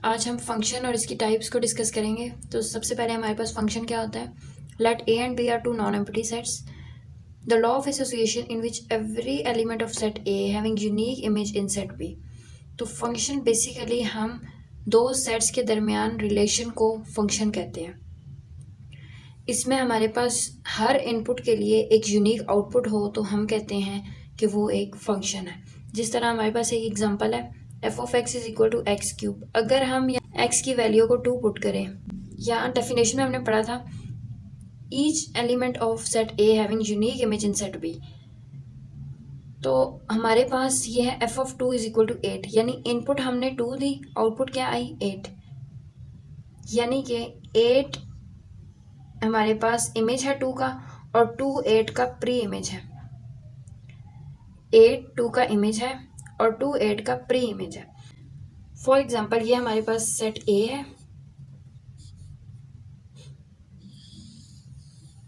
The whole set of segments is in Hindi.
आज हम फंक्शन और इसकी टाइप्स को डिस्कस करेंगे। तो सबसे पहले हमारे पास फंक्शन क्या होता है। Let A and B are two non empty sets, the law of association in which every element of set A having unique image in set B. तो फंक्शन बेसिकली हम दो सेट्स के दरमियान रिलेशन को फंक्शन कहते हैं। इसमें हमारे पास हर इनपुट के लिए एक यूनिक आउटपुट हो तो हम कहते हैं कि वो एक फंक्शन है। जिस तरह हमारे पास एक एग्जांपल है, F of X is equal to X cube. अगर हम एक्स की वैल्यू को 2 पुट करें, या डेफिनेशन में हमने पढ़ा था each element of set A having unique image in set B, तो हमारे पास ये है F of 2 is equal to 8। यानी इनपुट हमने 2 दी, आउटपुट क्या आई 8, यानी कि 8 हमारे पास इमेज है 2 का और 2 8 का प्री इमेज है। 8 2 का इमेज है और 2 8 का प्री इमेज है। फॉर एग्जाम्पल ये हमारे पास सेट ए है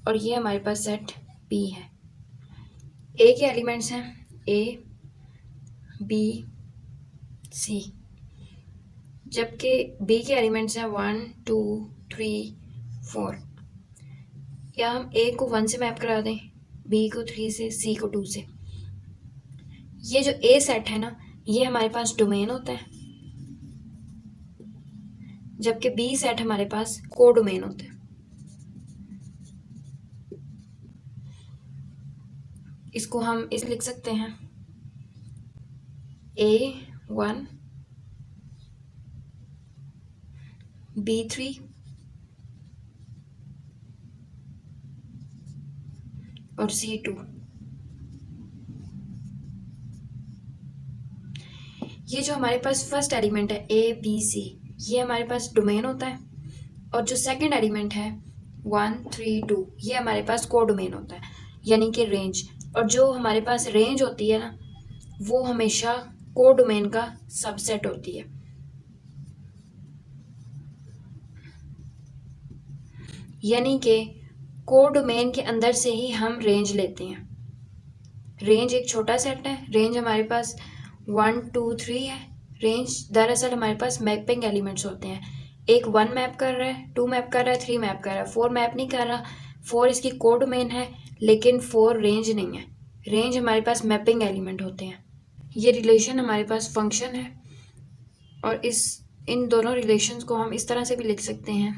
और ये हमारे पास सेट बी है। ए के एलिमेंट्स हैं ए बी सी, जबकि बी के एलिमेंट्स हैं 1 2 3 4। या हम ए को 1 से मैप करा दें, बी को 3 से, सी को 2 से। ये जो ए सेट है ना, ये हमारे पास डोमेन होता है, जबकि बी सेट हमारे पास को डोमेन होता है। इसको हम इस लिख सकते हैं A1 B3 और C2। ये जो हमारे पास फर्स्ट एलिमेंट है ABC, ये हमारे पास डोमेन होता है, और जो सेकंड एलिमेंट है 1 3 2, ये हमारे पास को डोमेन होता है, यानी कि रेंज। और जो हमारे पास रेंज होती है ना, वो हमेशा को डोमेन का सबसेट होती है। यानी कि को डोमेन के अंदर से ही हम रेंज लेते हैं। रेंज एक छोटा सेट है, रेंज हमारे पास 1 2 3 है। रेंज दरअसल हमारे पास मैपिंग एलिमेंट्स होते हैं। एक 1 मैप कर रहा है, 2 मैप कर रहा है, 3 मैप कर रहा है, 4 मैप नहीं कर रहा। 4 इसकी को डोमेन है, लेकिन 4 रेंज नहीं है। रेंज हमारे पास मैपिंग एलिमेंट होते हैं। ये रिलेशन हमारे पास फंक्शन है, और इन दोनों रिलेशंस को हम इस तरह से भी लिख सकते हैं,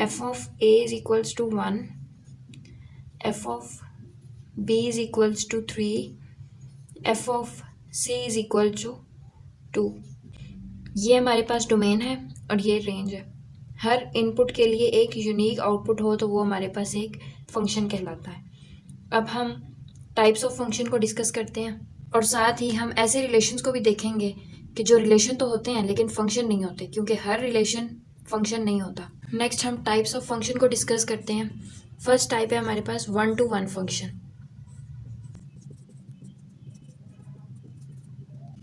F of A is equals to 1, F of B is equals to 3, F of C is equal to 2। ये हमारे पास डोमेन है और ये रेंज है। हर इनपुट के लिए एक यूनिक आउटपुट हो तो वो हमारे पास एक फंक्शन कहलाता है। अब हम टाइप्स ऑफ फंक्शन को डिस्कस करते हैं, और साथ ही हम ऐसे रिलेशंस को भी देखेंगे कि जो रिलेशन तो होते हैं लेकिन फंक्शन नहीं होते, क्योंकि हर रिलेशन फंक्शन नहीं होता। नेक्स्ट हम टाइप्स ऑफ फंक्शन को डिस्कस करते हैं। फर्स्ट टाइप है हमारे पास 1 to 1 फंक्शन।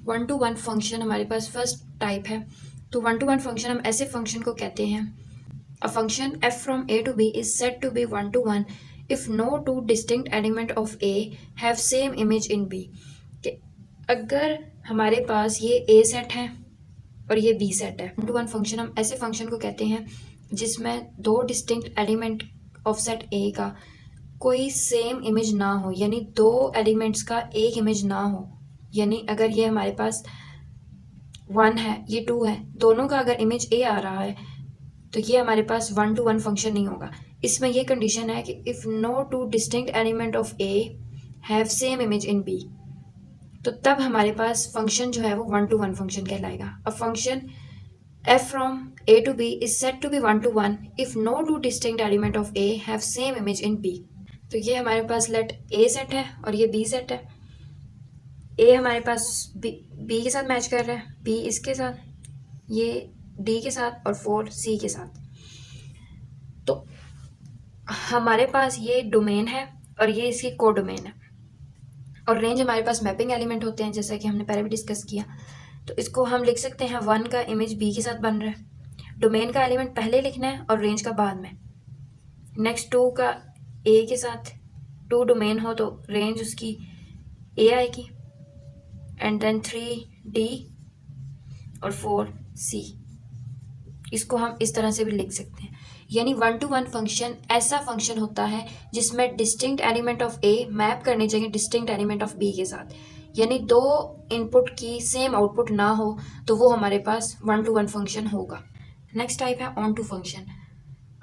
1 to 1 फंक्शन हमारे पास फर्स्ट टाइप है। तो 1 to 1 फंक्शन हम ऐसे फंक्शन को कहते हैं, अ function f from a to b is said to be 1 to 1 if no two distinct element of a have same image in b। कि अगर हमारे पास ये a सेट है और ये b सेट है। 1 to 1 फंक्शन हम ऐसे फंक्शन को कहते हैं जिसमें दो distinct element of set a का कोई सेम इमेज ना हो, यानी दो एलिमेंट्स का एक इमेज ना हो। यानी अगर ये हमारे पास 1 है, ये 2 है, दोनों का अगर इमेज a आ रहा है तो ये हमारे पास 1 to 1 फंक्शन नहीं होगा। इसमें ये कंडीशन है कि if no two distinct element of a have same image in b, तो तब हमारे पास फंक्शन जो है वो 1 to 1 फंक्शन कहलाएगा। अ function f from a to b is said to be 1 to 1 if no two distinct element of a have same image in b। तो ये हमारे पास लेट a सेट है और ये b सेट है। a हमारे पास b के साथ मैच कर रहा है, b इसके साथ, ये d के साथ और 4 c के साथ। तो हमारे पास ये डोमेन है और ये इसकी को डोमेन है, और रेंज हमारे पास मैपिंग एलिमेंट होते हैं, जैसा कि हमने पहले भी डिस्कस किया। तो इसको हम लिख सकते हैं 1 का इमेज b के साथ बन रहा है। डोमेन का एलिमेंट पहले लिखना है और रेंज का बाद में। नेक्स्ट 2 का a के साथ, 2 डोमेन हो तो रेंज उसकी a आएगी, एंड देन 3 d और 4 c। इसको हम इस तरह से भी लिख सकते हैं, यानी 1 to 1 फंक्शन ऐसा फंक्शन होता है जिसमें distinct element of A map करने चाहिए डिस्टिंक्ट एलिमेंट ऑफ बी के साथ, यानी दो इनपुट की सेम आउटपुट ना हो तो वो हमारे पास 1 to 1 फंक्शन होगा। नेक्स्ट टाइप है onto function.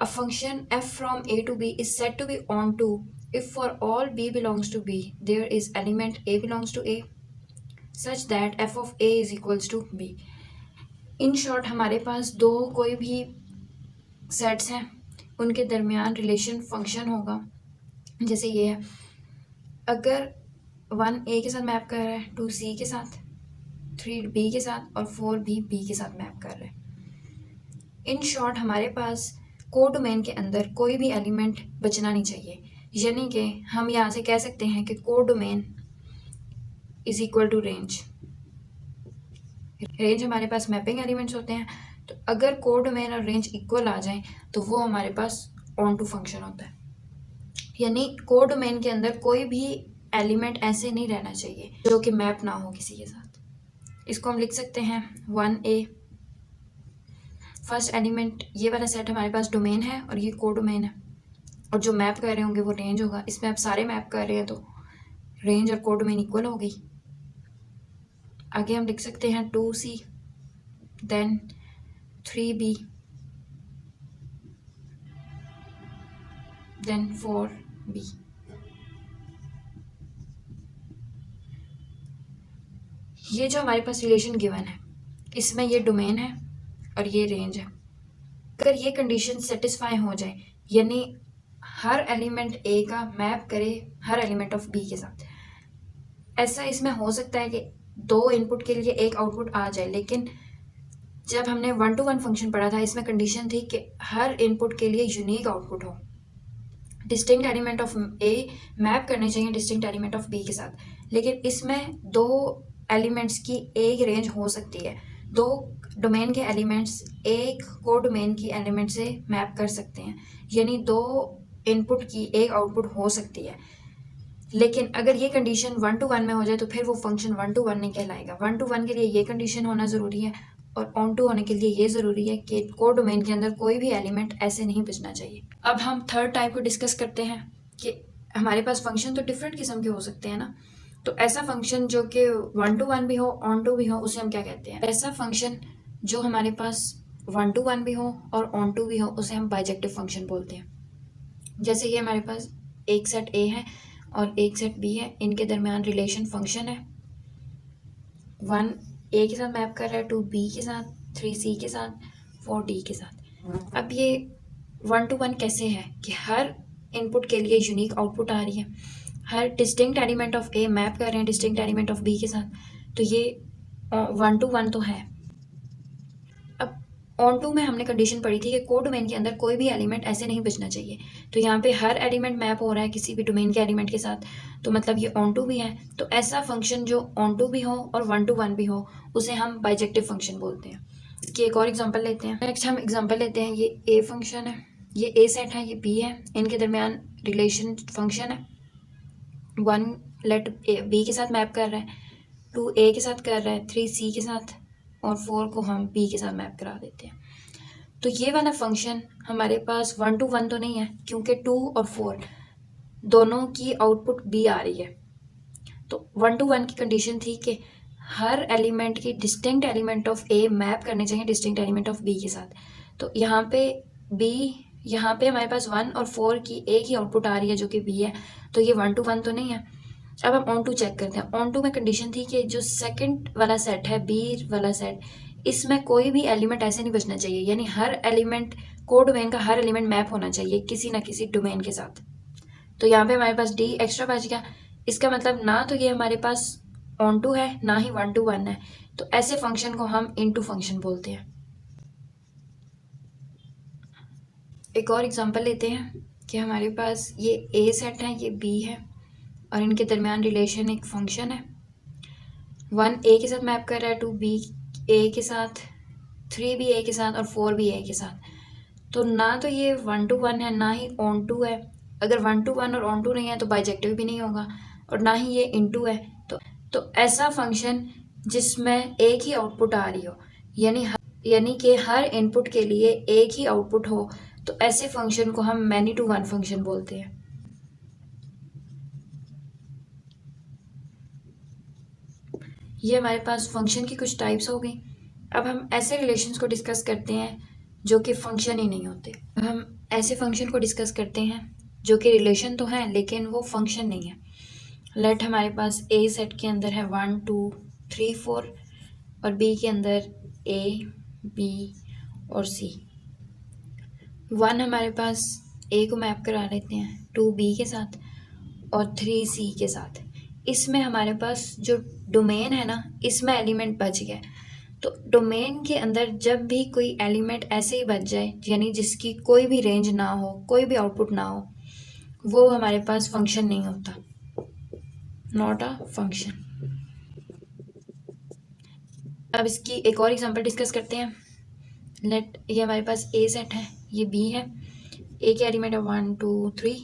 A function f from a to b is said to be on to if for all b belongs to b there is element a belongs to a such that f of a is equals to b। In short हमारे पास दो कोई भी सेट्स हैं उनके दरमियान रिलेशन फंक्शन होगा, जैसे ये है, अगर 1 ए के साथ मैप कर रहा है, 2 सी के साथ, 3 बी के साथ और 4 भी बी के साथ मैप कर रहा है। इन शॉर्ट हमारे पास कोडोमेन के अंदर कोई भी एलिमेंट बचना नहीं चाहिए, यानी कि हम यहाँ से कह सकते हैं कि codomain is equal to range. Range हमारे पास मैपिंग एलिमेंट्स होते हैं, तो अगर कोडोमेन और रेंज इक्वल आ जाएं तो वो हमारे पास ऑन टू फंक्शन होता है, यानी कोडोमेन के अंदर कोई भी एलिमेंट ऐसे नहीं रहना चाहिए जो कि मैप ना हो किसी के साथ। इसको हम लिख सकते हैं 1a, फर्स्ट एलिमेंट ये वाला सेट हमारे पास डोमेन है और ये कोडोमेन है, और जो मैप कर रहे होंगे वो रेंज होगा। इसमें आप सारे मैप कर रहे हैं तो रेंज और कोडोमेन इक्वल हो गई। आगे हम लिख सकते हैं 2c, then 3b, then 4b। ये जो हमारे पास रिलेशन गिवन है इसमें ये डोमेन है और ये रेंज है। अगर ये कंडीशन सेटिस्फाई हो जाए, यानी हर एलिमेंट ए का मैप करे हर एलिमेंट ऑफ बी के साथ, ऐसा इसमें हो सकता है कि दो इनपुट के लिए एक आउटपुट आ जाए, लेकिन जब हमने 1 to 1 फंक्शन पढ़ा था इसमें कंडीशन थी कि हर इनपुट के लिए यूनिक आउटपुट हो, distinct element of A map करने चाहिए डिस्टिंक्ट एलिमेंट ऑफ बी के साथ। लेकिन इसमें दो एलिमेंट्स की एक रेंज हो सकती है, दो डोमेन के एलिमेंट्स एक को डोमेन की एलिमेंट से मैप कर सकते हैं, यानी दो इनपुट की एक आउटपुट हो सकती है। लेकिन अगर ये कंडीशन 1 to 1 में हो जाए तो फिर वो फंक्शन 1 to 1 नहीं कहलाएगा। 1 to 1 के लिए ये कंडीशन होना ज़रूरी है और ऑन टू होने के लिए ये ज़रूरी है कि को डोमेन के अंदर कोई भी एलिमेंट ऐसे नहीं बचना चाहिए। अब हम थर्ड टाइप को डिस्कस करते हैं कि हमारे पास फंक्शन तो डिफरेंट किस्म के हो सकते हैं ना, तो ऐसा फंक्शन जो कि 1 to 1 भी हो ऑन टू भी हो उसे हम क्या कहते हैं? ऐसा फंक्शन जो हमारे पास 1 to 1 भी हो और ऑन टू भी हो उसे हम बाइजेक्टिव फंक्शन बोलते हैं। जैसे ये हमारे पास एक सेट ए है और एक सेट बी है, इनके दरमियान रिलेशन फंक्शन है, 1 ए के साथ मैप कर रहा है, 2 बी के साथ, 3 सी के साथ, 4 डी के साथ। अब ये 1 to 1 कैसे है कि हर इनपुट के लिए यूनिक आउटपुट आ रही है, हर distinct element of A map कर रहे हैं डिस्टिंक्ट एलिमेंट ऑफ बी के साथ, तो ये 1 to 1 तो है। अब ऑन टू में हमने कंडीशन पढ़ी थी कि को डोमेन के अंदर कोई भी एलिमेंट ऐसे नहीं बचना चाहिए, तो यहाँ पे हर एलिमेंट मैप हो रहा है किसी भी डोमेन के एलिमेंट के साथ, तो मतलब ये ऑन टू भी है। तो ऐसा फंक्शन जो ऑन टू भी हो और 1 to 1 भी हो उसे हम बाइजेक्टिव फंक्शन बोलते हैं। कि एक और एग्जांपल लेते हैं। नेक्स्ट हम एग्जांपल लेते हैं, ये ए फंक्शन है, ये ए सेट है, ये बी है, इनके दरमियान रिलेशन फंक्शन है, 1 लेट बी के साथ मैप कर रहा है, 2 ए के साथ कर रहा है, 3 सी के साथ और 4 को हम बी के साथ मैप करा देते हैं। तो ये वाला फंक्शन हमारे पास 1 to 1 तो नहीं है क्योंकि 2 और 4 दोनों की आउटपुट बी आ रही है। तो 1 to 1 की कंडीशन थी कि हर एलिमेंट की distinct element of A map करने चाहिए डिस्टिंक्ट एलिमेंट ऑफ बी के साथ। तो यहाँ पे बी, यहाँ पे हमारे पास 1 और 4 की एक ही आउटपुट आ रही है जो कि बी है, तो ये 1 to 1 तो नहीं है। अब हम ऑन टू चेक करते हैं। ऑन टू में कंडीशन थी कि जो सेकंड वाला सेट है, बी वाला सेट, इसमें कोई भी एलिमेंट ऐसे नहीं बचना चाहिए, यानी हर एलिमेंट को डोमेन का हर एलिमेंट मैप होना चाहिए किसी ना किसी डोमेन के साथ। तो यहाँ पे हमारे पास डी एक्स्ट्रा बच गया, इसका मतलब ना तो ये हमारे पास ऑन टू है ना ही 1 to 1 है, तो ऐसे फंक्शन को हम इनटू फंक्शन बोलते हैं। एक और एग्जांपल लेते हैं कि हमारे पास ये ए सेट है, ये बी है और इनके दरमियान रिलेशन एक फंक्शन है, 1 ए के साथ मैप कर रहा है, 2 बी ए के साथ, 3 बी ए के साथ और 4 बी ए के साथ। तो ना तो ये 1 to 1 है ना ही ऑन टू है। अगर 1 to 1 और ऑन टू नहीं है तो बाइजेक्टिव भी नहीं होगा और ना ही ये इनटू है। तो ऐसा फंक्शन जिसमें एक ही आउटपुट आ रही हो, यानी यानी कि हर इनपुट के लिए एक ही आउटपुट हो, तो ऐसे फंक्शन को हम मैनी टू वन फंक्शन बोलते हैं। ये हमारे पास फंक्शन की कुछ टाइप्स हो गई। अब हम ऐसे रिलेशंस को डिस्कस करते हैं जो कि फंक्शन ही नहीं होते। हम ऐसे फंक्शन को डिस्कस करते हैं जो कि रिलेशन तो हैं लेकिन वो फंक्शन नहीं है। लेट हमारे पास ए सेट के अंदर है 1 2 3 4 और बी के अंदर ए बी और सी। 1 हमारे पास ए को मैप करा लेते हैं 2 बी के साथ और 3 सी के साथ। इसमें हमारे पास जो डोमेन है ना, इसमें एलिमेंट बच गया। तो डोमेन के अंदर जब भी कोई एलिमेंट ऐसे ही बच जाए, यानी जिसकी कोई भी रेंज ना हो, कोई भी आउटपुट ना हो, वो हमारे पास फंक्शन नहीं होता, नॉट अ फंक्शन। अब इसकी एक और एग्जांपल डिस्कस करते हैं। लेट ये हमारे पास ए सेट है, ये बी है। ए के एलिमेंट है 1 2 3,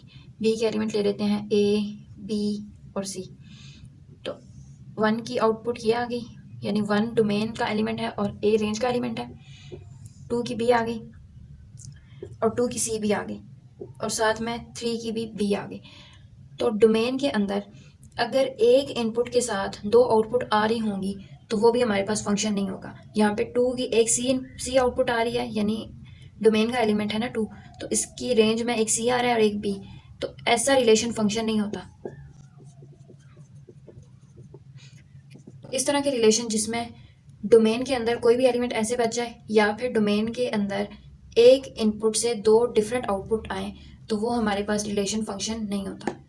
बी के एलिमेंट ले लेते हैं ए बी और सी। तो 1 की आउटपुट ये आ गई, यानी 1 डोमेन का एलिमेंट है और ए रेंज का एलिमेंट है। 2 की बी आ गई और 2 की सी भी आ गई और साथ में 3 की भी बी आ गई। तो डोमेन के अंदर अगर एक इनपुट के साथ 2 आउटपुट आ रही होंगी तो वो भी हमारे पास फंक्शन नहीं होगा। यहाँ पे 2 की एक सी आउटपुट आ रही है, यानी डोमेन का एलिमेंट है ना 2, तो इसकी रेंज में एक सी आ रहा है और एक बी, तो ऐसा रिलेशन फंक्शन नहीं होता। इस तरह के रिलेशन जिसमें डोमेन के अंदर कोई भी एलिमेंट ऐसे बच जाए या फिर डोमेन के अंदर एक इनपुट से 2 डिफरेंट आउटपुट आए, तो वो हमारे पास रिलेशन फंक्शन नहीं होता।